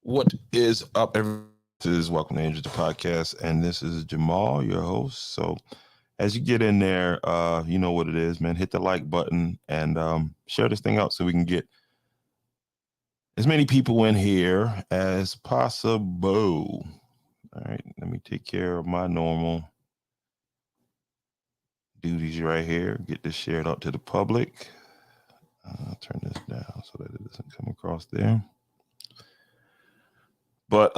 What is up, everyone? This is Welcome to Angels the Podcast, and this is Jamal, your host. So, as you get in there, you know what it is, man. Hit the like button and share this thing out so we can get as many people in here as possible. All right, let me take care of my normal duties right here. Get this shared out to the public. I'll turn this down so that it doesn't come across there. But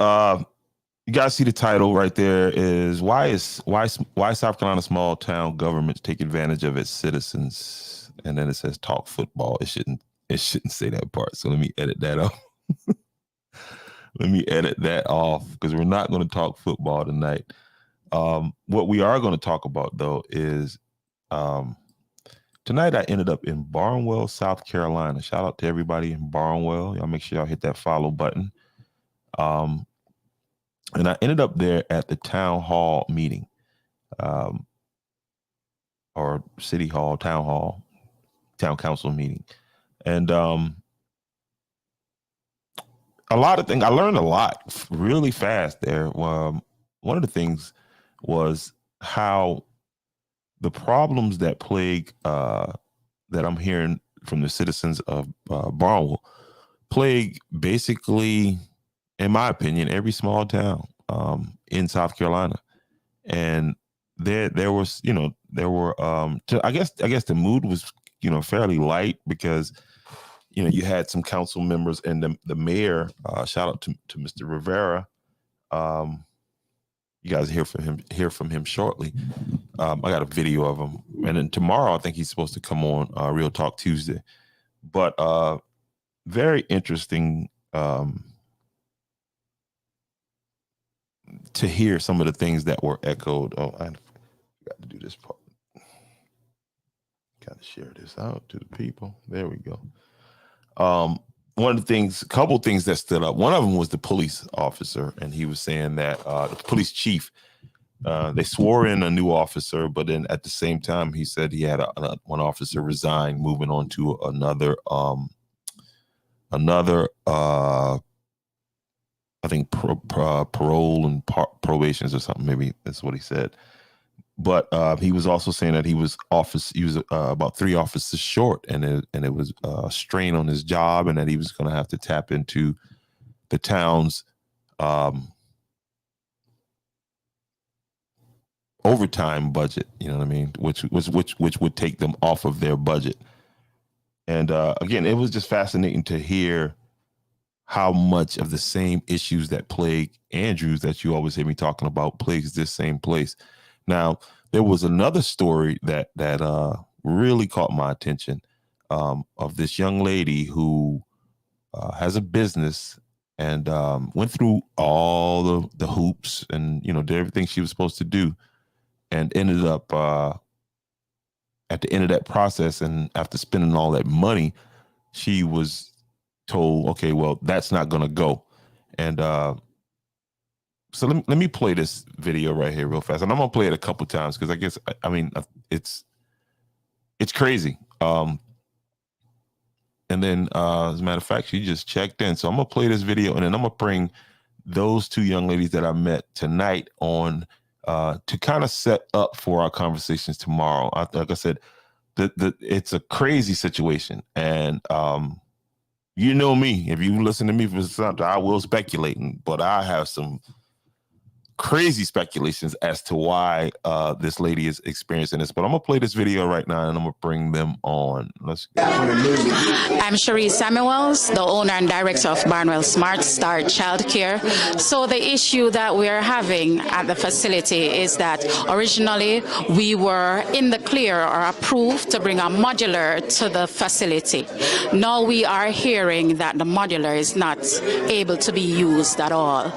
you guys see the title right there is why South Carolina small town governments take advantage of its citizens, and then it says talk football. It shouldn't say that part. So let me edit that out. Let me edit that off because we're not going to talk football tonight. What we are going to talk about though is tonight I ended up in Barnwell, South Carolina. Shout out to everybody in Barnwell. Y'all make sure y'all hit that follow button. And I ended up there at the town hall meeting, or city hall, town council meeting. And a lot of things, I learned a lot really fast there. One of the things was how the problems that plague, that I'm hearing from the citizens of Barnwell, plague basically, in my opinion, every small town in South Carolina. And there was, I guess the mood was, fairly light because, you had some council members and the mayor, shout out to Mr. Rivera. You guys hear from him shortly. I got a video of him. And then tomorrow, I think he's supposed to come on Real Talk Tuesday. But very interesting to hear some of the things that were echoed. Oh, I forgot to do this part. Got to share this out to the people. There we go. One of the things, a couple of things that stood up. One of them was the police officer, and he was saying that the police chief, they swore in a new officer, but then at the same time, he said he had one officer resign, moving on to another. I think parole and probations or something. Maybe that's what he said. But he was also saying that he was about 3 officers short, and it was a strain on his job, and that he was going to have to tap into the town's overtime budget. You know what I mean? Which would take them off of their budget. And again, it was just fascinating to hear how much of the same issues that plague Andrews that you always hear me talking about plagues this same place. Now, there was another story that really caught my attention of this young lady who has a business and went through all the hoops and, did everything she was supposed to do, and ended up at the end of that process, and after spending all that money, she was told, okay, well, that's not going to go. And so let me play this video right here real fast. And I'm going to play it a couple times because I guess, it's crazy. And then as a matter of fact, she just checked in. So I'm going to play this video, and then I'm going to bring those 2 young ladies that I met tonight on to kind of set up for our conversations tomorrow. Like I said, it's a crazy situation. And you know me, if you listen to me for something, I will speculate, but I have some crazy speculations as to why this lady is experiencing this. But I'm going to play this video right now, and I'm going to bring them on. Let's go. I'm Cherie Samuels, the owner and director of Barnwell Smart Start Childcare. So the issue that we are having at the facility is that originally we were in the clear or approved to bring a modular to the facility. Now we are hearing that the modular is not able to be used at all.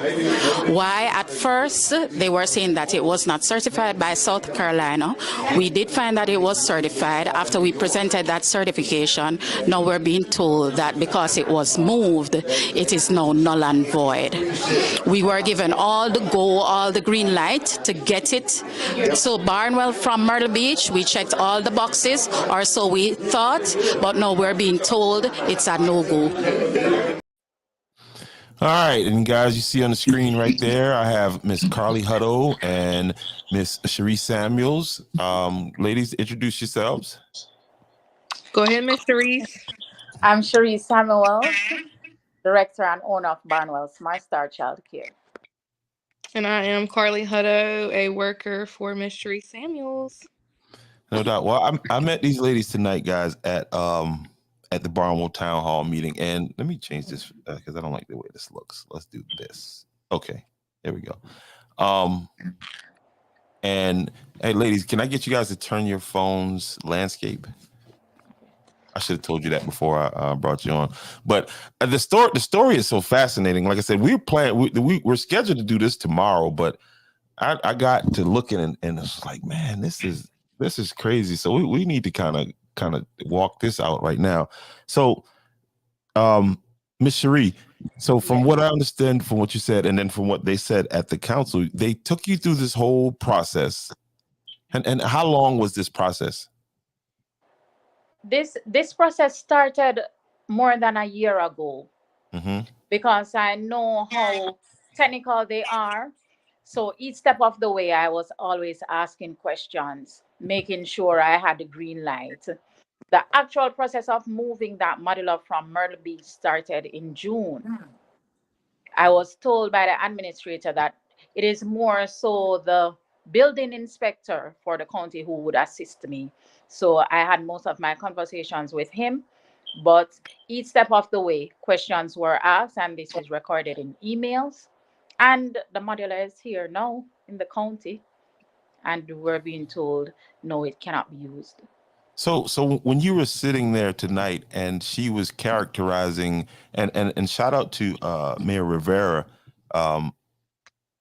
Why? At first, they were saying that it was not certified by South Carolina. We did find that it was certified. After we presented that certification, now we're being told that because it was moved, it is now null and void. We were given all the green light to get it. So Barnwell from Myrtle Beach, we checked all the boxes, or so we thought, but now we're being told it's a no-go. All right, and guys, you see on the screen right there, I have Miss Carly Hutto and Miss Cherie Samuels. Ladies, introduce yourselves. Go ahead, Mr. Reese. I'm Cherie Samuels, director and owner of Barnwell Smart Star Child Care. And I am Carly Hutto, a worker for Miss Sheree Samuels. No doubt. Well, I met these ladies tonight, guys, at the Barnwell Town Hall meeting, and let me change this because I don't like the way this looks. Let's do this. Okay, there we go. And hey, ladies, can I get you guys to turn your phones landscape? I should have told you that before I brought you on. But the story is so fascinating. Like I said, we're scheduled to do this tomorrow, but I got to looking and it's like, man, this is crazy. So we need to kind of walk this out right now. So, Ms. Cherie, so from what I understand from what you said, and then from what they said at the council, they took you through this whole process. And how long was this process? This process started more than a year ago because I know how technical they are. So each step of the way, I was always asking questions, making sure I had the green light. The actual process of moving that modular from Myrtle Beach started in June. I was told by the administrator that it is more so the building inspector for the county who would assist me. So I had most of my conversations with him, but each step of the way, questions were asked, and this is recorded in emails. And the modular is here now in the county, and we're being told no, it cannot be used. So when you were sitting there tonight and she was characterizing and shout out to Mayor Rivera,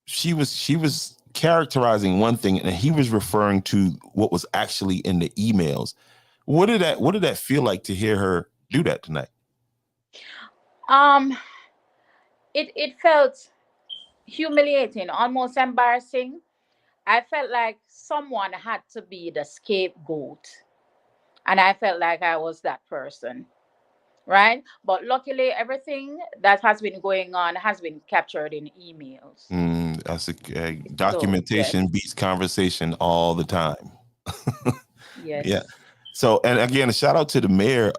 she was characterizing one thing and he was referring to what was actually in the emails. What did that feel like to hear her do that tonight? It felt humiliating, almost embarrassing. I felt like someone had to be the scapegoat. And I felt like I was that person. Right. But luckily, everything that has been going on has been captured in emails. That's documentation beats conversation all the time. Yes. Yeah. So, and again, a shout out to the mayor,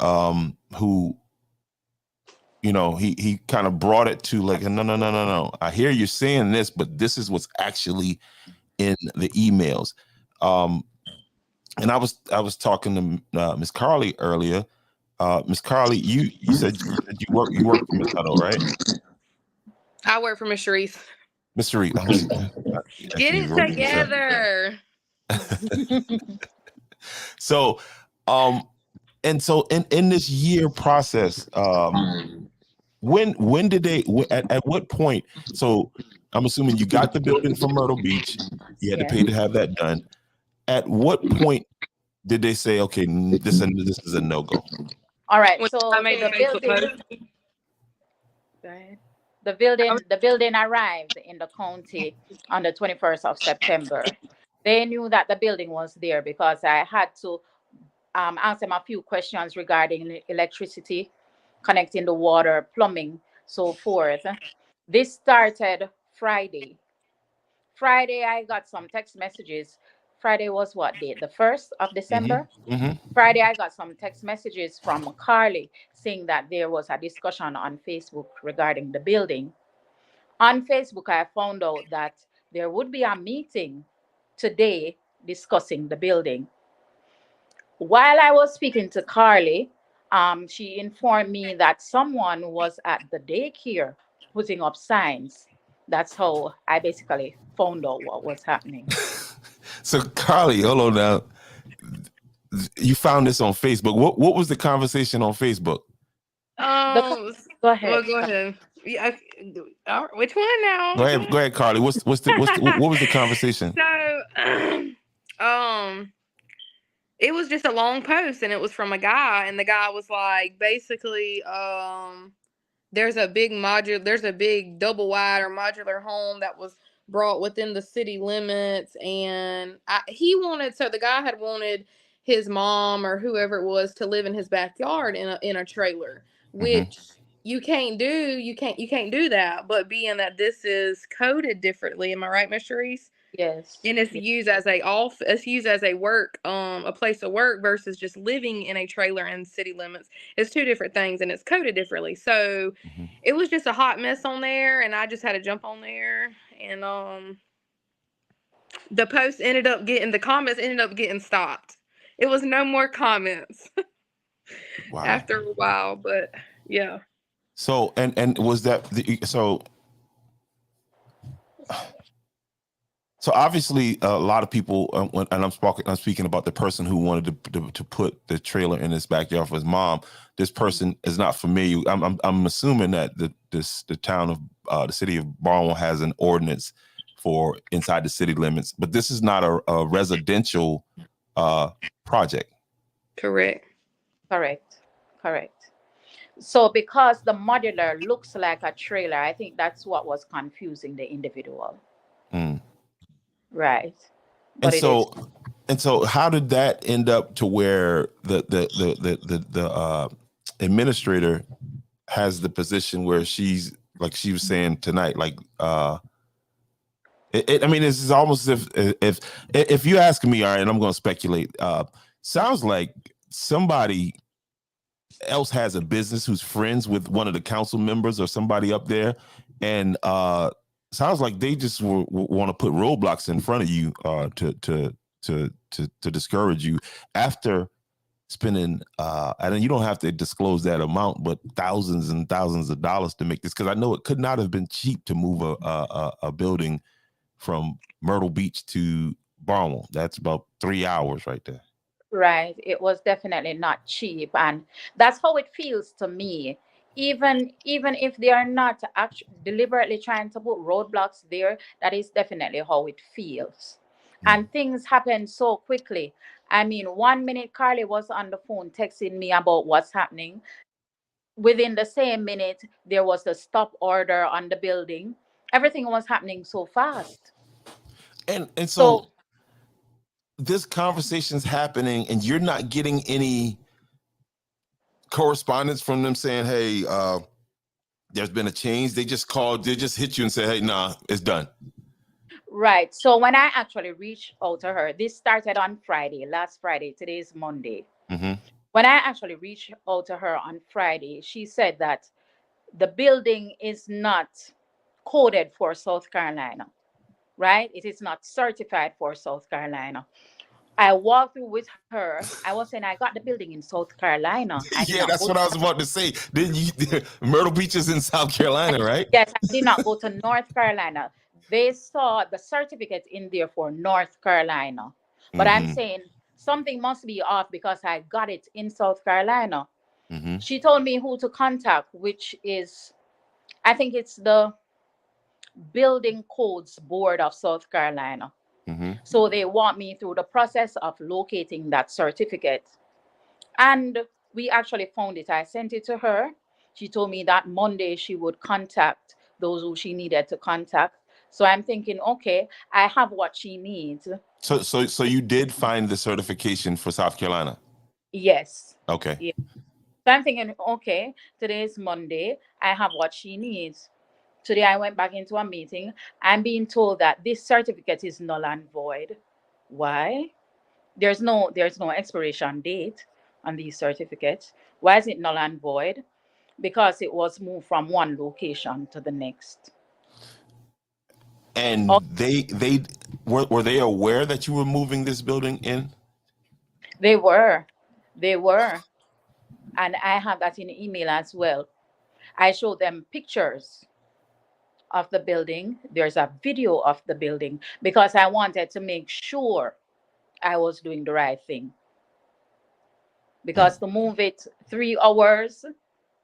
who, you know, he kind of brought it to like, no. I hear you're saying this, but this is what's actually in the emails. And I was talking to Miss Carly earlier. Miss Carly, you said you work for Miss Hutto, right? I work for Miss Cherie. Miss Cherie, get it together. So, and so in this year process, when did they at what point? So I'm assuming you got the building from Myrtle Beach. You had to pay to have that done. At what point did they say, okay, this is a no-go? All right. So the building arrived in the county on the 21st of September. They knew that the building was there because I had to ask them a few questions regarding electricity, connecting the water, plumbing, so forth. This started Friday. I got some text messages. Friday was what date? The 1st of December? Friday, I got some text messages from Carly saying that there was a discussion on Facebook regarding the building. On Facebook, I found out that there would be a meeting today discussing the building. While I was speaking to Carly, she informed me that someone was at the daycare putting up signs. That's how I basically found out what was happening. So Carly, hold on now. You found this on Facebook. What was the conversation on Facebook? Go ahead. Well, go ahead. Yeah, which one now? Go ahead, Carly. What was the conversation? So, it was just a long post, and it was from a guy, and the guy was like, basically, there's a big double wide or modular home that was brought within the city limits, and the guy had wanted his mom or whoever it was to live in his backyard in a trailer, which you can't do that. But being that this is coded differently, am I right, Miss Sharice? Yes. And it's used as a place of work versus just living in a trailer in city limits. It's two different things, and it's coded differently. So it was just a hot mess on there, and I just had to jump on there, and the comments ended up getting stopped. It was no more comments after a while, but yeah. So and was that so obviously a lot of people, and I'm speaking about the person who wanted to put the trailer in his backyard for his mom. This person is not familiar. I'm assuming that the town of the city of Barnwell has an ordinance for inside the city limits, but this is not a residential project. Correct. So because the modular looks like a trailer, I think that's what was confusing the individual. Right. But and so how did that end up to where the administrator has the position where she's, like she was saying tonight, like I mean, this is almost if you ask me, all right, and I'm going to speculate, sounds like somebody else has a business who's friends with one of the council members or somebody up there, and sounds like they just want to put roadblocks in front of you to discourage you after spending and you don't have to disclose that amount, but thousands and thousands of dollars to make this, because I know it could not have been cheap to move a building from Myrtle Beach to Barnwell. That's about 3 hours right there. Right. It was definitely not cheap, and that's how it feels to me. Even if they are not actually deliberately trying to put roadblocks there, that is definitely how it feels. And things happen so quickly. I mean, 1 minute Carly was on the phone texting me about what's happening. Within the same minute, there was a stop order on the building. Everything was happening so fast. And so this conversation's happening, and you're not getting any correspondence from them saying, hey, there's been a change. They just hit you and say, hey, nah, it's done. Right. So when I actually reached out to her, this started on last Friday. Today is Monday. When I actually reached out to her on Friday, she said that the building is not coded for South Carolina, right? It is not certified for South Carolina. I walked through with her. I was saying I got the building in South Carolina. Yeah, that's what I was about to say. Myrtle Beach is in South Carolina, right? Yes, I did not go to North Carolina. They saw the certificate in there for North Carolina. But I'm saying something must be off because I got it in South Carolina. She told me who to contact, which is, I think it's the Building Codes Board of South Carolina. So they want me through the process of locating that certificate. And we actually found it. I sent it to her. She told me that Monday she would contact those who she needed to contact. So I'm thinking, okay, I have what she needs. So you did find the certification for South Carolina? Yes. Okay. Yeah. So I'm thinking, okay, today is Monday. I have what she needs. Today I went back into a meeting. I'm being told that this certificate is null and void. Why? There's no expiration date on these certificates. Why is it null and void? Because it was moved from one location to the next. And they were they aware that you were moving this building in? They were. And I have that in email as well. I showed them pictures of the building. There's a video of the building because I wanted to make sure I was doing the right thing. Because to move it 3 hours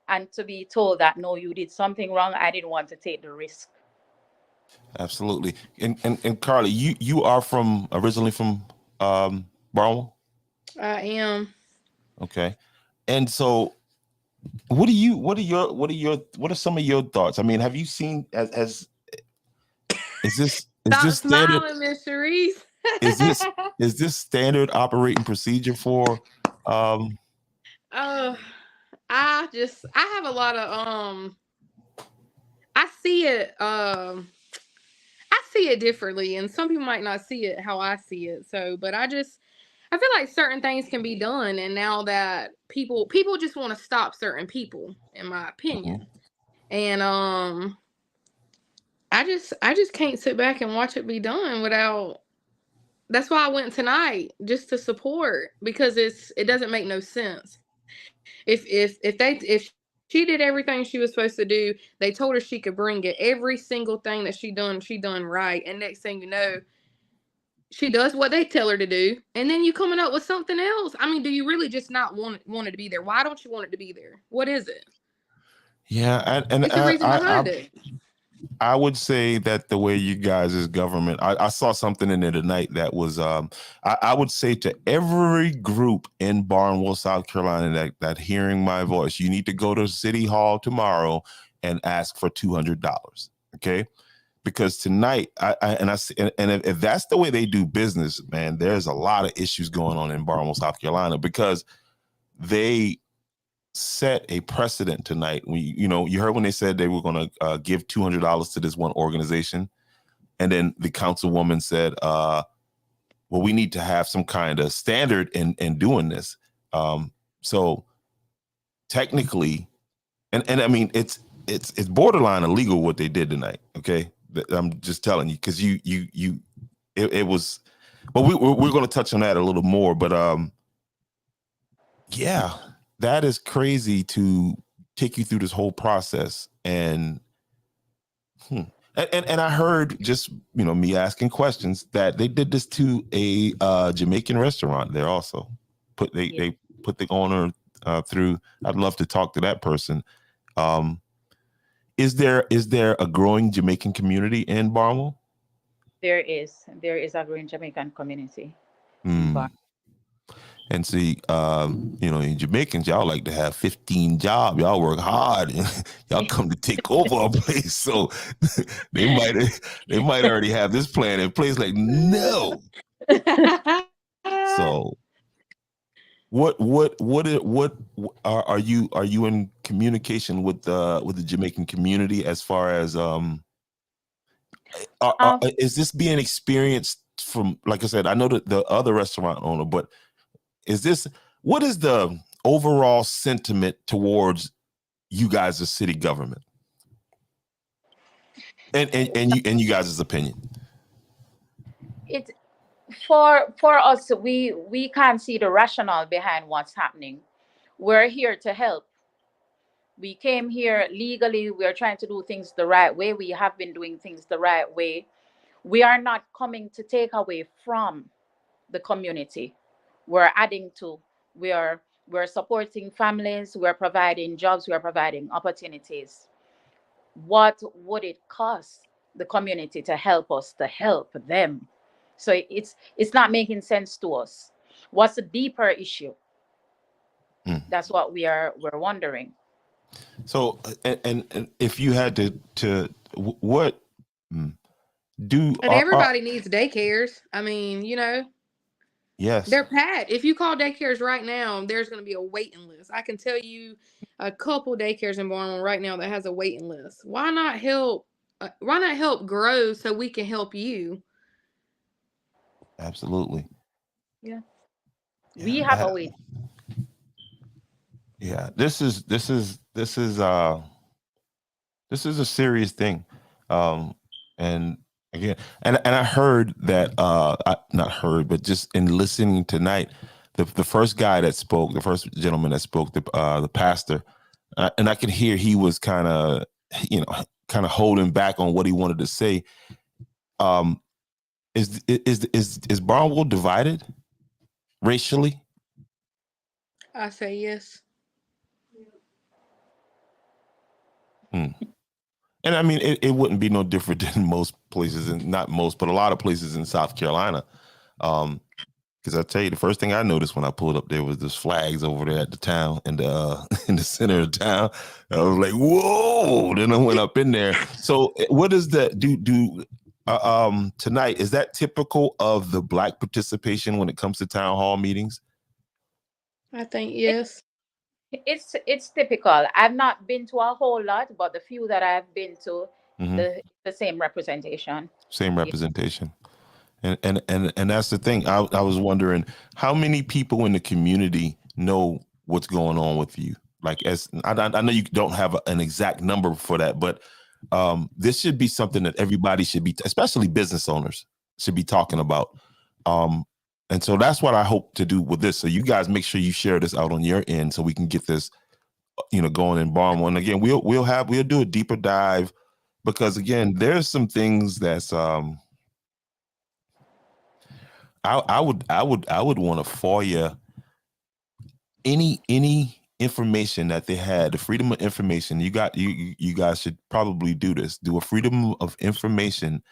and to be told that, no, you did something wrong, I didn't want to take the risk. Absolutely. And Carly, you are originally from Barnwell? I am. Okay. And so what are some of your thoughts? I mean, have you seen is this standard? Smiling, Miss Sharice. is this standard operating procedure for I I have a lot of I see it I see it differently, and some people might not see it how I see it. So, but I feel like certain things can be done, and now that people just want to stop certain people, in my opinion. And I just can't sit back and watch it be done without. That's why I went tonight, just to support, because it doesn't make no sense. If she did everything she was supposed to do, they told her she could bring it. Every single thing that she done right. And next thing you know, she does what they tell her to do, and then you coming up with something else. I mean, do you really just not want it to be there? Why don't you want it to be there? What is it? Yeah, and It's the reason behind it. I would say that the way you guys is government, I saw something in there tonight that was I would say to every group in Barnwell, South Carolina that hearing my voice, you need to go to City Hall tomorrow and ask for $200. Okay. Because tonight, if that's the way they do business, man, there's a lot of issues going on in Barnwell, South Carolina, because they set a precedent tonight. You heard when they said they were going to give $200 to this one organization, and then the councilwoman said, "Well, we need to have some kind of standard in doing this." So technically, and I mean, it's borderline illegal what they did tonight. Okay. I'm just telling you, because it was, but we're going to touch on that a little more. But yeah, that is crazy to take you through this whole process. And I heard, just me asking questions, that they did this to a Jamaican restaurant there also. They put the owner through. I'd love to talk to that person. Is there a growing Jamaican community in Barnwell? There is a growing Jamaican community. And see, in Jamaicans, y'all like to have 15 jobs. Y'all work hard, and y'all come to take over a place. So they might already have this plan in place. Like, no. So what are you in communication with the Jamaican community as far as is this being experienced from, like I said, I know the other restaurant owner, but what is the overall sentiment towards you guys as city government and you guys' opinion? It's for us, we can't see the rationale behind what's happening. We're here to help. We came here legally. We're trying to do things the right way. We have been doing things the right way. We are not coming to take away from the community. We're adding to. We're supporting families. We're providing jobs. We're providing opportunities. What would it cost the community to help us to help them? So it's not making sense to us. What's the deeper issue? That's what we're wondering. So, and if you had to what do? And everybody needs daycares. I mean, yes, they're packed. If you call daycares right now, there's going to be a waiting list. I can tell you a couple daycares in Barnwell right now that has a waiting list. Why not help? Why not help grow so we can help you? Absolutely. Yeah. We have a wait. Yeah, this is a serious thing. And again, and I heard that not heard, but just in listening tonight, the first guy that spoke, the first gentleman that spoke, the pastor, and I could hear he was kind of holding back on what he wanted to say. Is Barnwell divided racially? I say yes. And I mean, it wouldn't be no different than most places, and not most, but a lot of places in South Carolina. Because I tell you, the first thing I noticed when I pulled up there was this flags over there at the town and in the center of town. I was like, whoa! Then I went up in there. So, what is that? Tonight, is that typical of the Black participation when it comes to town hall meetings? I think yes. It's typical. I've not been to a whole lot, but the few that I've been to, Hmm. the same representation. Same Yeah. representation. And that's the thing. I was wondering how many people in the community know what's going on with you. Like, as I know you don't have an exact number for that, but this should be something that everybody should be, especially business owners, should be talking about. And so that's what I hope to do with this. So you guys make sure you share this out on your end so we can get this, going in Barnwell. And again, we'll do a deeper dive because again, there's some things that's I would want to FOIA any information that they had, the freedom of information. You guys should probably do this. Do a freedom of information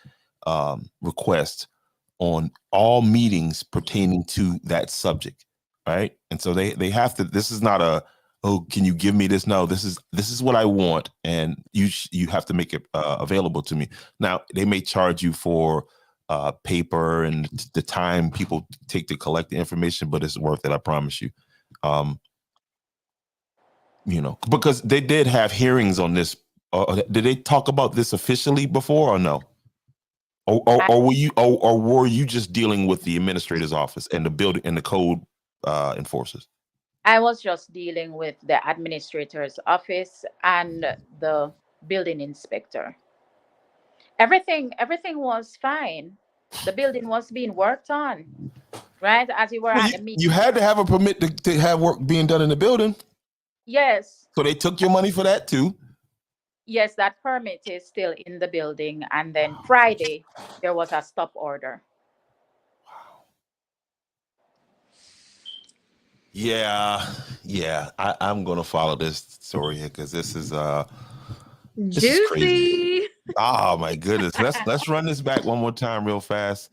request on all meetings pertaining to that subject, right? And so they have to. This is not a, oh, can you give me this? No, this is what I want, and you have to make it available to me. Now they may charge you for paper and the time people take to collect the information, but it's worth it. I promise you. Because they did have hearings on this. Did they talk about this officially before or no? Or were you just dealing with the administrator's office and the building and the code enforcers? I was just dealing with the administrator's office and the building inspector. Everything was fine. The building was being worked on, right? As you were at the meeting. You had to have a permit to have work being done in the building. Yes. So they took your money for that too. Yes, that permit is still in the building. And then Friday, there was a stop order. Wow. Yeah. I'm gonna follow this story here because this is juicy. Oh my goodness. Let's run this back one more time real fast.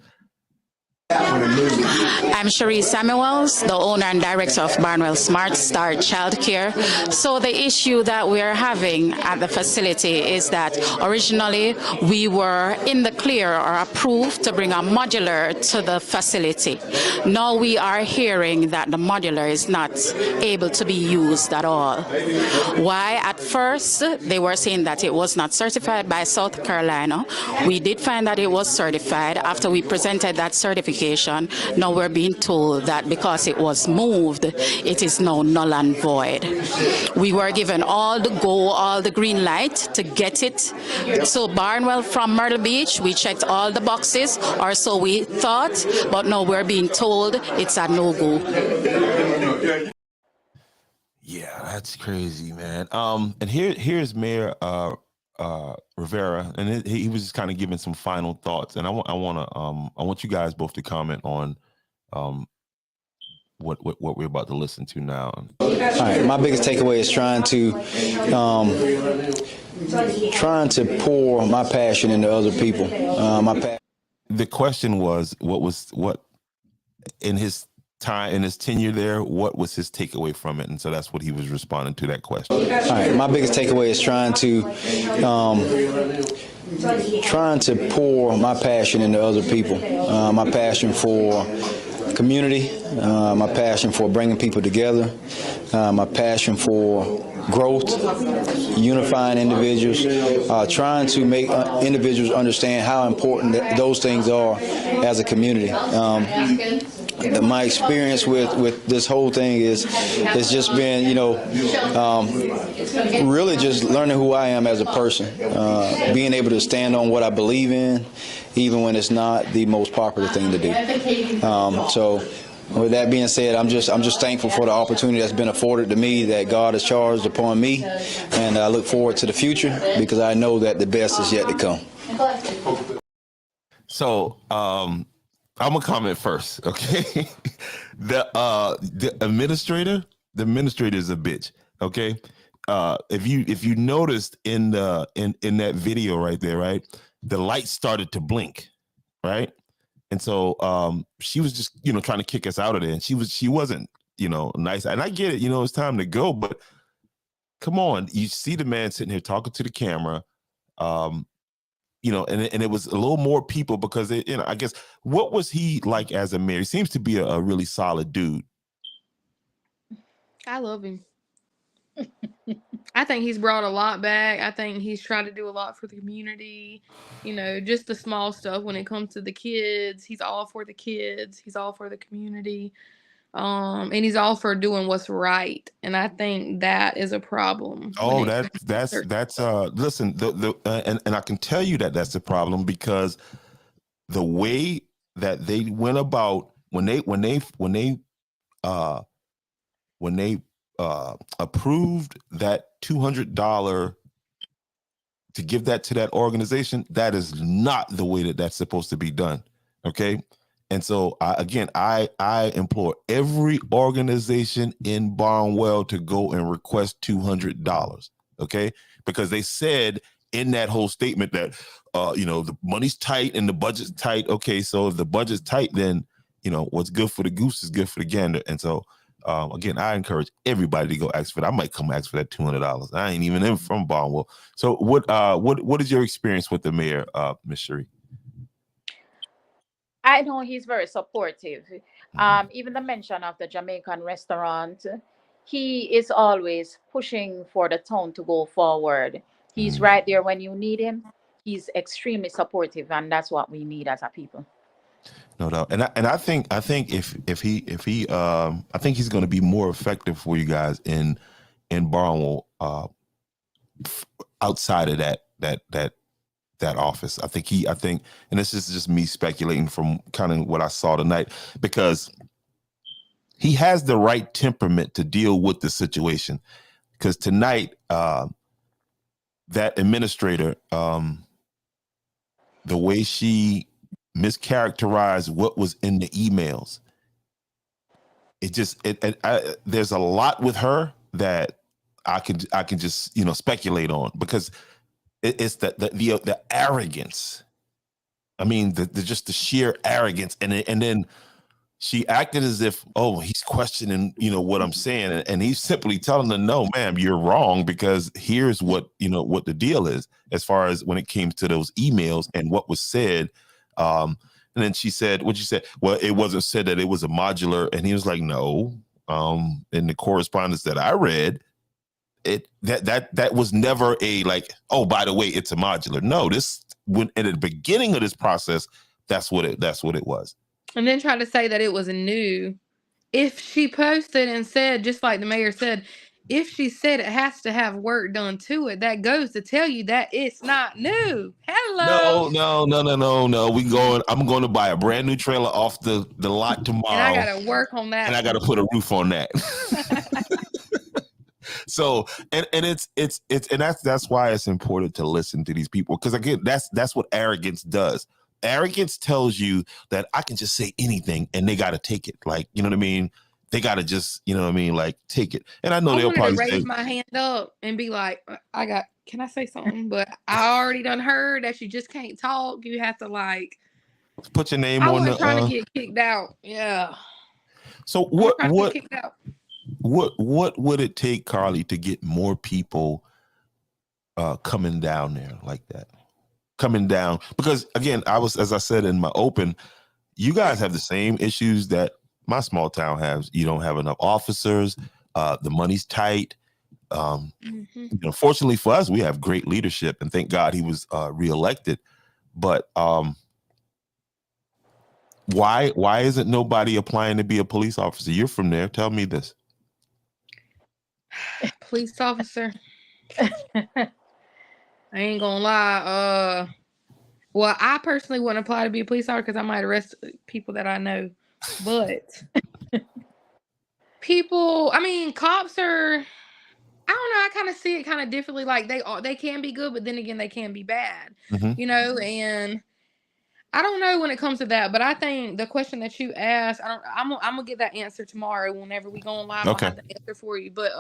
I'm Cherie Samuels, the owner and director of Barnwell Smart Start Childcare. So the issue that we are having at the facility is that originally we were in the clear or approved to bring a modular to the facility. Now we are hearing that the modular is not able to be used at all. Why? At first, they were saying that it was not certified by South Carolina. We did find that it was certified after we presented that certification. Now we're being told that because it was moved, it is now null and void. We were given all the green light to get it. So Barnwell from Myrtle Beach, we checked all the boxes, or so we thought, but now we're being told it's a no-go. Yeah, that's crazy, man. And here's Mayor Rivera, and he was just kind of giving some final thoughts, and I want you guys both to comment on what we're about to listen to now. All right, my biggest takeaway is trying to pour my passion into other people. The question was, what in his time, in his tenure there, what was his takeaway from it? And so that's what he was responding to that question. All right, my biggest takeaway is trying to pour my passion into other people. My passion for community, my passion for bringing people together, my passion for growth, unifying individuals, trying to make individuals understand how important those things are as a community. My experience with this whole thing is just been, really just learning who I am as a person, being able to stand on what I believe in, even when it's not the most popular thing to do. So with that being said, I'm just thankful for the opportunity that's been afforded to me, that God has charged upon me, and I look forward to the future because I know that the best is yet to come. So, I'm gonna comment first, okay? The administrator is a bitch, okay? If you noticed in that video right there, right, the light started to blink, right? And so she was just trying to kick us out of there, and she wasn't nice. And I get it, it's time to go, but come on, you see the man sitting here talking to the camera. And it was a little more people because I guess, what was he like as a mayor? He seems to be a really solid dude. I love him. I think he's brought a lot back. I think he's tried to do a lot for the community. You know, just the small stuff when it comes to the kids. He's all for the kids. He's all for the community. And he's all for doing what's right. And I think that is a problem. Oh, that's listen, and I can tell you that that's the problem, because the way that they went about when they approved that $200 to give that to that organization, that is not the way that that's supposed to be done. Okay. And so I implore every organization in Barnwell to go and request $200. Okay. Because they said in that whole statement that, the money's tight and the budget's tight. Okay. So if the budget's tight, then, what's good for the goose is good for the gander. And so, again, I encourage everybody to go ask for that. I might come ask for that $200. I ain't even in from Barnwell. So what is your experience with the mayor, Ms. Cherie? I know he's very supportive. Even the mention of the Jamaican restaurant, he is always pushing for the town to go forward. He's right there when you need him. He's extremely supportive, and that's what we need as a people. No doubt. And I think if he I think he's going to be more effective for you guys in Barnwell, outside of that office. I think, and this is just me speculating from kind of what I saw tonight, because he has the right temperament to deal with the situation. Because tonight, that administrator, the way she mischaracterized what was in the emails, there's a lot with her that I can just speculate on, because it's the arrogance. I mean, just the sheer arrogance, and then she acted as if, he's questioning what I'm saying, and he's simply telling her, no, ma'am, you're wrong, because here's what what the deal is as far as when it came to those emails and what was said. And then she said, what you said, well, it wasn't said that it was a modular, and he was like, no. In the correspondence that I read, that was never a like, oh, by the way, it's a modular. No, when at the beginning of this process, that's what it was. And then try to say that it was new. If she posted and said, just like the mayor said, if she said it has to have work done to it, that goes to tell you that it's not new. Hello. No. I'm going to buy a brand new trailer off the lot tomorrow. And I got to work on that. And I got to put a roof on that. So, and it's and that's why it's important to listen to these people. Because again, that's what arrogance does. Arrogance tells you that I can just say anything and they got to take it. Like, you know what I mean? They got to just, like take it. And I know they'll probably raise my hand up and be like, can I say something? But I already done heard that you just can't talk. You have to like put your name on the trying to get kicked out. Yeah. So what would it take, Carly, to get more people coming down there like that? Coming down, because again, as I said in my open, you guys have the same issues that my small town has. You don't have enough officers. The money's tight. Fortunately for us, we have great leadership, and thank God he was reelected. But why isn't nobody applying to be a police officer? You're from there. Tell me this. Police officer. I ain't gonna lie. Well, I personally wouldn't apply to be a police officer because I might arrest people that I know. But cops are, I don't know, I kind of see it kind of differently. Like they can be good, but then again, they can be bad. And I don't know when it comes to that, but I think the question that you asked, I'm gonna get that answer tomorrow whenever we go on live. Okay. I'll have the answer for you. But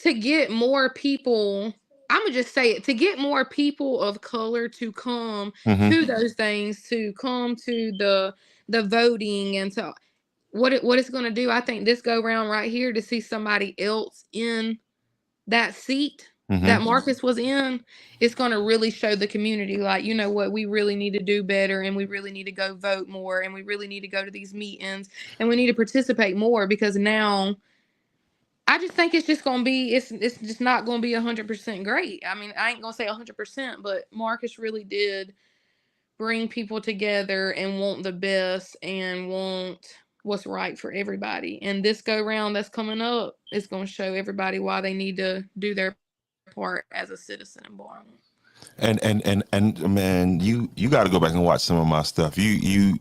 to get more people, I'm gonna just say it, to get more people of color to come to those things, to come to the voting, and to what it's gonna do. I think this go round right here, to see somebody else in that seat that Marcus was in, it's going to really show the community, like, you know what, we really need to do better, and we really need to go vote more, and we really need to go to these meetings, and we need to participate more, because now I just think it's just gonna be it's just not gonna be 100% great. I mean, I ain't gonna say 100%, but Marcus really did bring people together and want the best and want what's right for everybody. And this go round that's coming up is gonna show everybody why they need to do their part as a citizen in Barnwell. And man, you got to go back and watch some of my stuff. You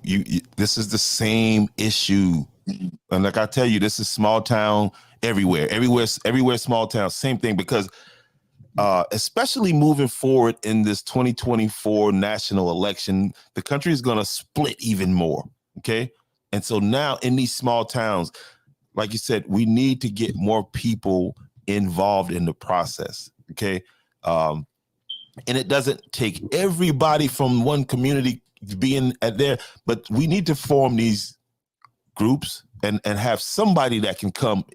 this is the same issue, and like I tell you, this is small town everywhere, small town, same thing. Because especially moving forward in this 2024 national election, the country is going to split even more. Okay, and so now in these small towns, like you said, we need to get more people involved in the process. Okay. And it doesn't take everybody from one community being at there, but we need to form these groups and have somebody that can come,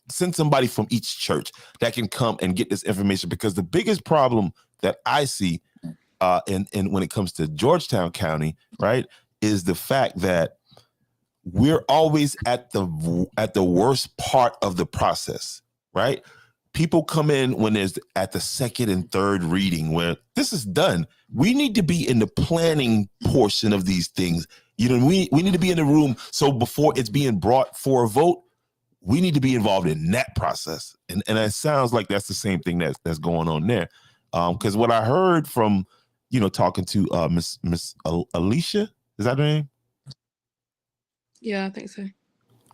send somebody from each church that can come and get this information. Because the biggest problem that I see in when it comes to Georgetown County, right, is the fact that we're always at the worst part of the process, right? People come in when there's at the second and third reading where this is done. We need to be in the planning portion of these things. We need to be in the room. So before it's being brought for a vote, we need to be involved in that process. And it sounds like that's the same thing that's going on there. Because what I heard from, talking to Miss Alicia, is that her name? Yeah, I think so.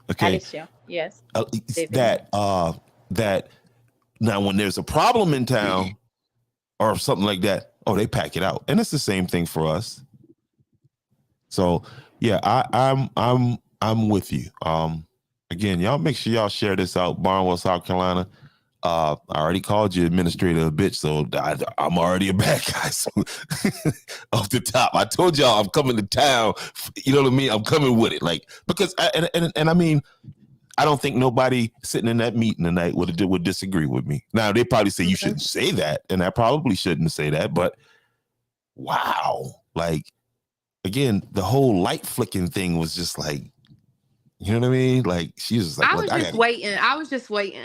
Okay. Alicia, yes. That now when there's a problem in town or something like that, they pack it out. And it's the same thing for us. So yeah, I'm with you. Again, y'all make sure y'all share this out. Barnwell, South Carolina. I already called you administrator a bitch, so I'm already a bad guy. So off the top, I told y'all I'm coming to town. You know what I mean? I'm coming with it, because I mean, I don't think nobody sitting in that meeting tonight would disagree with me. Now they probably say you shouldn't say that, and I probably shouldn't say that. But wow, again, the whole light flicking thing was just you know what I mean? She was I was just waiting. I was just waiting.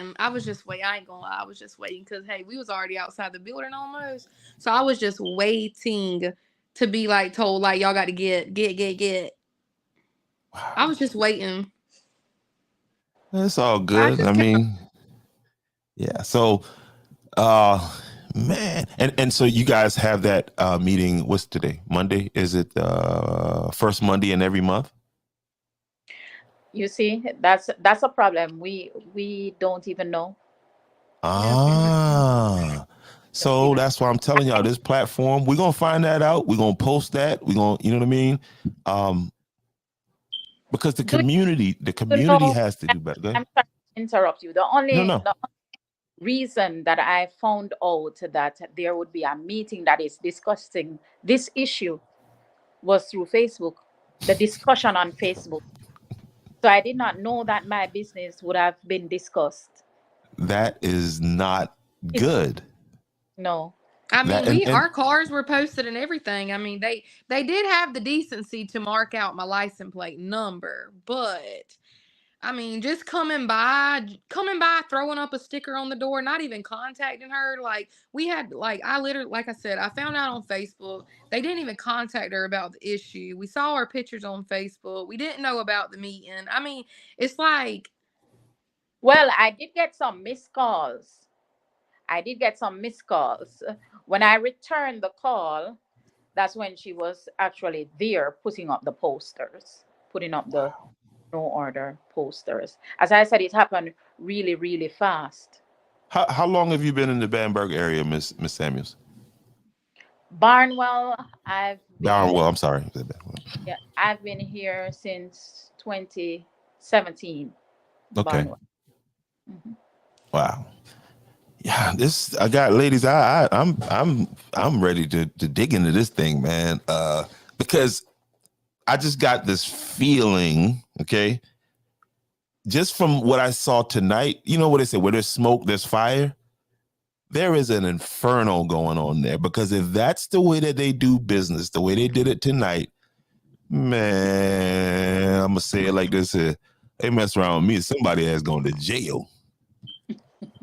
I ain't gonna lie. I was just waiting because, hey, we was already outside the building almost. So I was just waiting to be told y'all got to get. Wow. I was just waiting. It's all good. I mean, yeah. So, man. And so you guys have that meeting. What's today? Monday? Is it first Monday in every month? You see, that's a problem. We don't even know. So that's why I'm telling y'all this platform, we're gonna find that out. We're gonna post that. We're gonna, you know what I mean? Because the community has to do better. Go ahead. I'm sorry to interrupt you. The only reason that I found out that there would be a meeting that is discussing this issue was through Facebook, the discussion on Facebook. So I did not know that my business would have been discussed. That is not good. No. I mean, our cars were posted and everything. I mean, they did have the decency to mark out my license plate number, but I mean, just coming by, throwing up a sticker on the door, not even contacting her. We had, I literally, like I said, I found out on Facebook. They didn't even contact her about the issue. We saw her pictures on Facebook. We didn't know about the meeting. I mean, it's well, I did get some missed calls. When I returned the call, that's when she was actually there putting up the posters, putting up the no order posters. As I said, it happened really, really fast. How long have you been in the Bamberg area, Miss Samuels? Barnwell, I'm sorry. Yeah, I've been here since 2017. Okay. Barnwell. Mm-hmm. Wow. Yeah, I got ladies. I'm ready to dig into this thing, man. Because I just got this feeling, okay, just from what I saw tonight. You know what they say? Where there's smoke, there's fire. There is an inferno going on there. Because if that's the way that they do business, the way they did it tonight, man, I'm gonna say it like this: they mess around with me, somebody has gone to jail.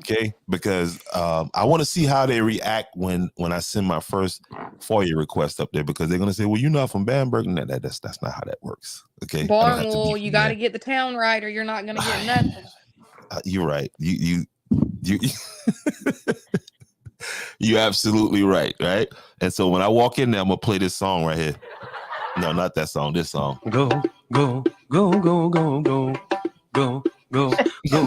Okay, because I want to see how they react when I send my first FOIA request up there, because they're gonna say, "Well, you're not from Bamberg." No, that's not how that works. Okay, I don't have to be Barnwell, you from got to there. get the town right, or you're not gonna get nothing. You're right. You you're absolutely right. Right. And so when I walk in there, I'm gonna play this song right here. No, not that song. This song. Go, go, go, go, go, go, go, go, go,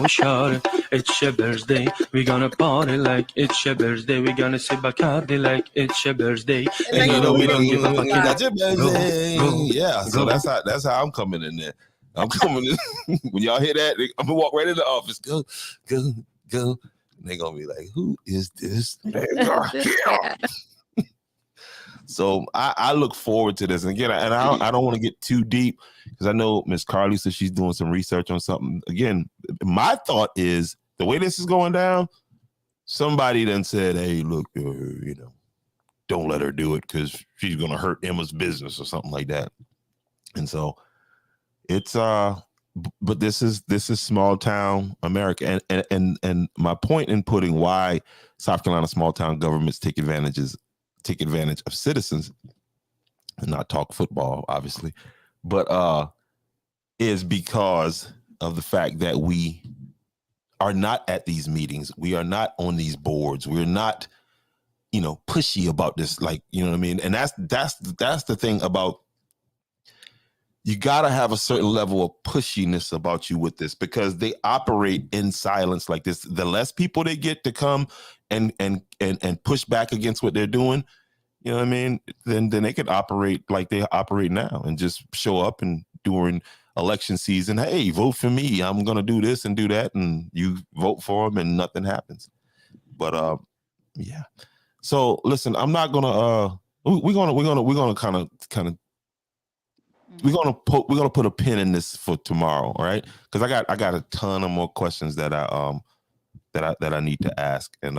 shawty. It's your birthday. We're gonna party like it's your birthday. We're gonna sip Bacardi like it's your birthday. And they You know, gonna we don't look give a fuck. like- That's your birthday. go, Yeah. So go. that's how I'm coming in there. I'm coming in. When y'all hear that, I'm gonna walk right in the office. Go, go, go. And they're gonna be like, "Who is this nigga This here?" cat. So I look forward to this. And again, and I don't want to get too deep, because I know Miss Carly says she's doing some research on something. Again, my thought is the way this is going down, somebody then said, "Hey, look, don't let her do it because she's gonna hurt Emma's business," or something like that. And so it's but this is small town America, and my point in putting why South Carolina small town governments take advantage of citizens, and not talk football, obviously, but is because of the fact that we are not at these meetings, we are not on these boards, we're not, pushy about this, like, you know what I mean? And that's the thing about, you got to have a certain level of pushiness about you with this, because they operate in silence like this. The less people they get to come and push back against what they're doing, you know what I mean? Then they could operate like they operate now and just show up, and during election season, hey, vote for me, I'm gonna do this and do that, and you vote for them and nothing happens. But yeah. So listen, I'm not gonna we're gonna kind of we're gonna put a pin in this for tomorrow, all right? Because I got a ton of more questions that I need to ask, and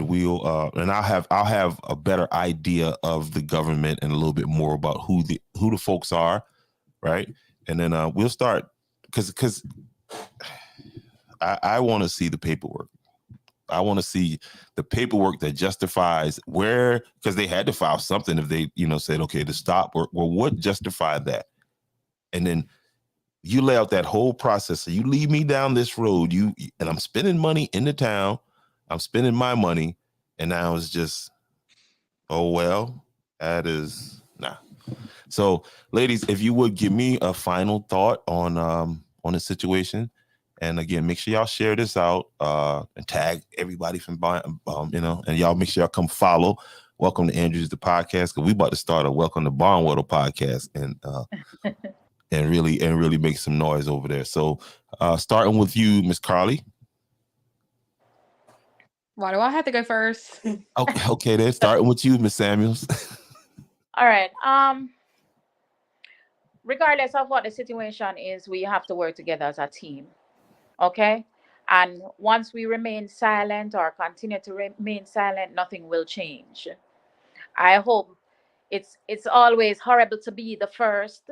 we'll and I'll have a better idea of the government and a little bit more about who the folks are, right? And then we'll start, because I want to see the paperwork. I want to see the paperwork that justifies where, because they had to file something if they, said, okay, to stop, or what justified that. And then you lay out that whole process. So you lead me down this road, and I'm spending money in the town, I'm spending my money, and now it's just, oh, well, that is, nah. So ladies, if you would give me a final thought on the situation. And again, make sure y'all share this out and tag everybody from, and y'all make sure y'all come follow Welcome to Andrews, the podcast, because we about to start a Welcome to Barnwater podcast, and really make some noise over there. So starting with you, Miss Carly. Why do I have to go first? Okay, then starting with you, Miss Samuels. All right. Regardless of what the situation is, we have to work together as a team. Okay? And once we remain silent or continue to remain silent, nothing will change. I hope it's always horrible to be the first,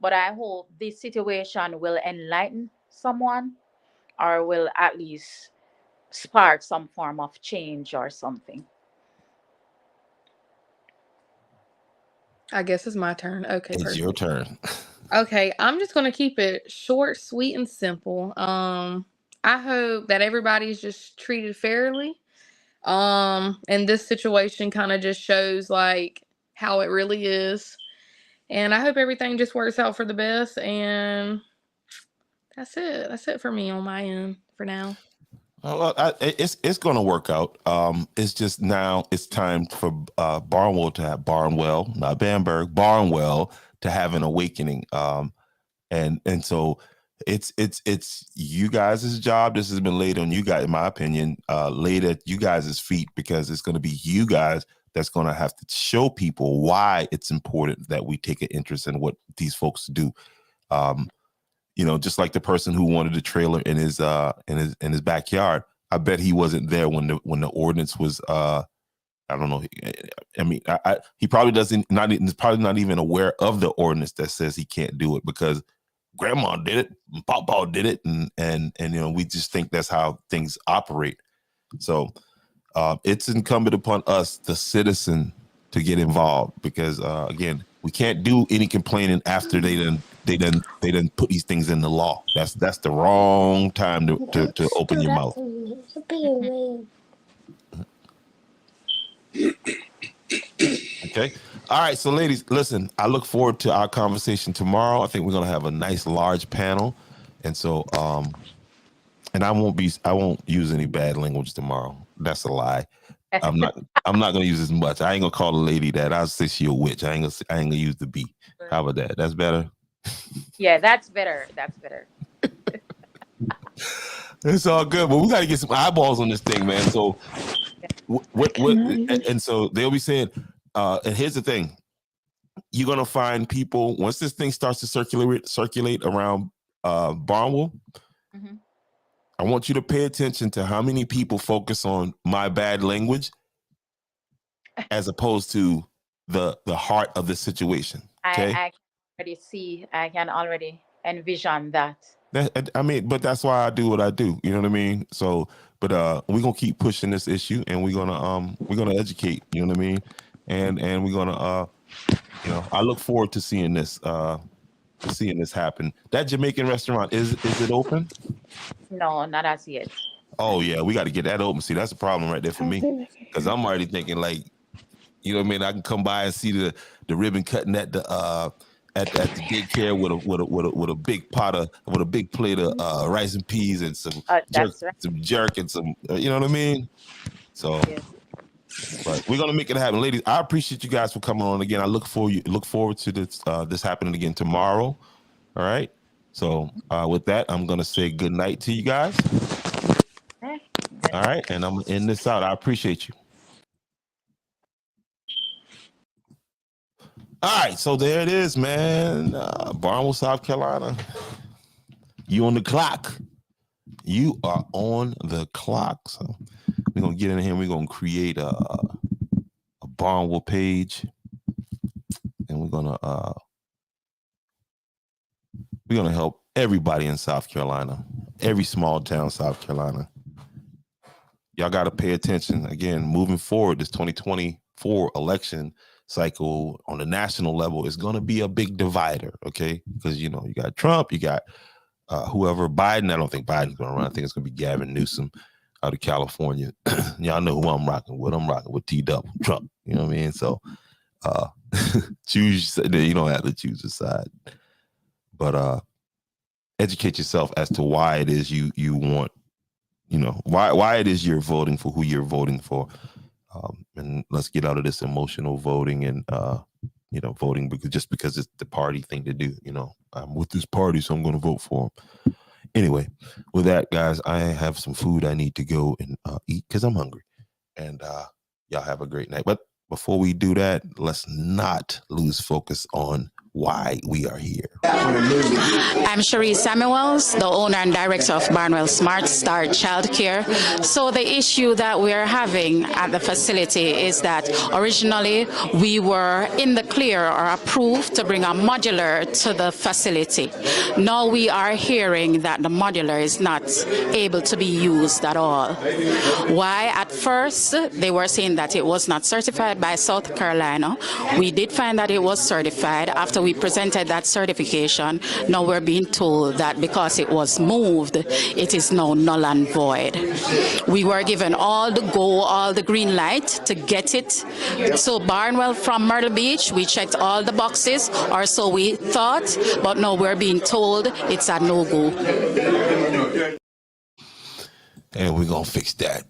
but I hope this situation will enlighten someone, or will at least spark some form of change or something. I guess it's my turn. Okay, It's perfect. your turn. Okay, I'm just gonna keep it short, sweet, and simple. I hope that everybody's just treated fairly. And this situation kind of just shows like how it really is. And I hope everything just works out for the best. And that's it. That's it for me on my end for now. Well, it's going to work out. It's just now it's time for Barnwell to have Barnwell, not Bamberg, Barnwell to have an awakening. And so it's you guys' job. This has been laid on you guys, in my opinion, laid at you guys' feet, because it's going to be you guys that's going to have to show people why it's important that we take an interest in what these folks do. Just like the person who wanted a trailer in his backyard. I bet he wasn't there when the ordinance was. I don't know. I mean, he probably he's probably not even aware of the ordinance that says he can't do it, because grandma did it, and Papa did it, and you know, we just think that's how things operate. So it's incumbent upon us, the citizen, to get involved, because again, we can't do any complaining after they done put these things in the law. That's the wrong time to open your mouth. Okay. All right. So ladies, listen, I look forward to our conversation tomorrow. I think we're going to have a nice large panel. And so, and I won't use any bad language tomorrow. That's a lie. I'm not going to use as much. I ain't going to call the lady that. I'll say she a witch. I ain't going to use the B. How about that? That's better. Yeah, that's better. That's better. It's all good, but we got to get some eyeballs on this thing, man. So what and so they'll be saying, and here's the thing, you're gonna find people once this thing starts to circulate around Barnwell. Mm-hmm. I want you to pay attention to how many people focus on my bad language as opposed to the heart of the situation. Okay, I can already envision that. I mean, but that's why I do what I do. You know what I mean? So, but we're gonna keep pushing this issue, and we're gonna educate. You know what I mean? And we're gonna you know, I look forward to seeing this happen. That Jamaican restaurant, is it open? No, not as yet. Oh yeah, we got to get that open. See, that's a problem right there for me, because I'm already thinking, like, you know what I mean? I can come by and see the ribbon cutting at the daycare with a big plate of rice and peas and some jerk and some you know what I mean? So, but we're gonna make it happen, ladies. I appreciate you guys for coming on again. I look forward to this happening again tomorrow. All right. So with that, I'm gonna say good night to you guys. All right, and I'm gonna end this out. I appreciate you. All right, so there it is, man. Barnwell, South Carolina. You on the clock. You are on the clock. So we're gonna get in here and we're gonna create a Barnwell page, and we're gonna help everybody in South Carolina, every small town, South Carolina. Y'all got to pay attention. Again, moving forward, this 2024 election cycle on the national level is going to be a big divider, okay? Because, you know, you got Trump, you got whoever, Biden. I don't think Biden's going to run. I think it's going to be Gavin Newsom out of California. Y'all know who I'm rocking with. I'm rocking with T-Double, Trump. You know what I mean? So choose. You don't have to choose a side. But educate yourself as to why it is you want, you know, why it is you're voting for who you're voting for. And let's get out of this emotional voting and, you know, voting because it's the party thing to do. You know, I'm with this party, so I'm going to vote for them. Anyway, with that, guys, I have some food I need to go and eat because I'm hungry. And y'all have a great night. But before we do that, let's not lose focus on why we are here. I'm Cherie Samuels, the owner and director of Barnwell Smart Start Childcare. So the issue that we're having at the facility is that originally we were in the clear or approved to bring a modular to the facility. Now we are hearing that the modular is not able to be used at all. Why? At first, they were saying that it was not certified by South Carolina. We did find that it was certified. After we presented that certification, now we're being told that because it was moved, it is now null and void. We were given all the green light to get it. So Barnwell from Myrtle Beach, we checked all the boxes, or so we thought, but now we're being told it's a no-go. And we're going to fix that.